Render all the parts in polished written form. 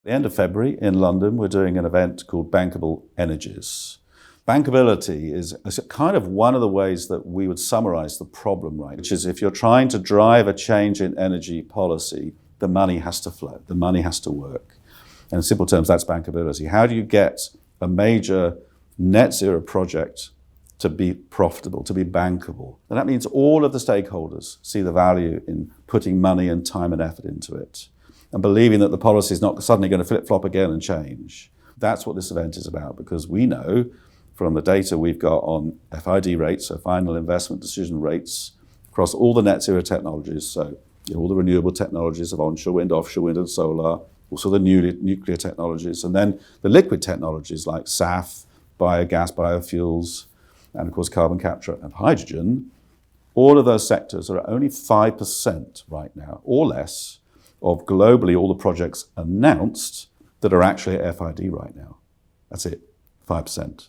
At the end of February in London, we're doing an event called Bankable Energies. Bankability is kind of one of the ways that we would summarize the problem, right? Which is if you're trying to drive a change in energy policy, the money has to flow, the money has to work. And in simple terms, that's bankability. How do you get a major net zero project to be profitable, to be bankable? And that means all of the stakeholders see the value in putting money and time and effort into it, and believing that the policy is not suddenly going to flip-flop again and change. That's what this event is about, because we know from the data we've got on FID rates, so final investment decision rates, across all the net zero technologies, so all the renewable technologies of onshore wind, offshore wind and solar, also the nuclear technologies, and then the liquid technologies like SAF, biogas, biofuels, and of course carbon capture and hydrogen. All of those sectors are only 5% right now, or less, of globally all the projects announced that are actually at FID right now. That's it, 5%.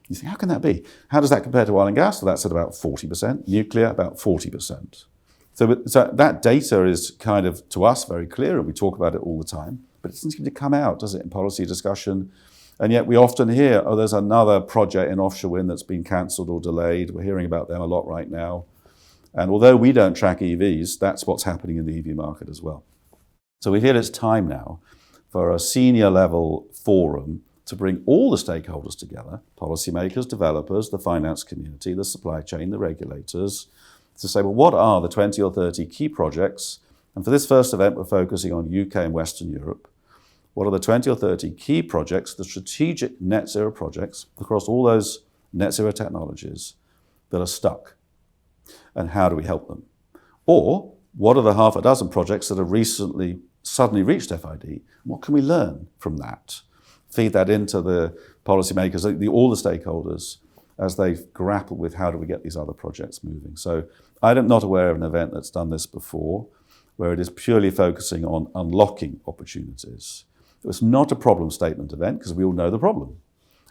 You think, how can that be? How does that compare to oil and gas? So that's at about 40%, nuclear about 40%. So that data is kind of, to us, very clear, and we talk about it all the time, but it doesn't seem to come out, does it, in policy discussion? And yet we often hear, oh, there's another project in offshore wind that's been cancelled or delayed. We're hearing about them a lot right now. And although we don't track EVs, that's what's happening in the EV market as well. So we feel it's time now for a senior level forum to bring all the stakeholders together, policymakers, developers, the finance community, the supply chain, the regulators, to say, well, what are the 20 or 30 key projects? And for this first event, we're focusing on UK and Western Europe. What are the 20 or 30 key projects, the strategic net zero projects across all those net zero technologies that are stuck? And how do we help them? Or what are the half a dozen projects that have recently suddenly reached FID? What can we learn from that? Feed that into the policymakers, all the stakeholders, as they grapple with how do we get these other projects moving. So I'm not aware of an event that's done this before, where it is purely focusing on unlocking opportunities. It's not a problem statement event, because we all know the problem.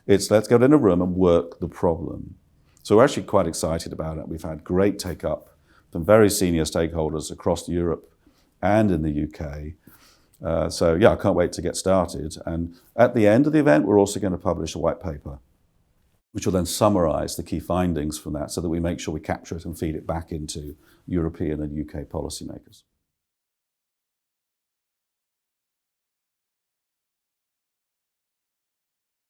It's let's get in a room and work the problem. So we're actually quite excited about it. We've had great take-up from very senior stakeholders across Europe and in the UK. So yeah, I can't wait to get started. And at the end of the event, we're also going to publish a white paper, which will then summarize the key findings from that so that we make sure we capture it and feed it back into European and UK policymakers.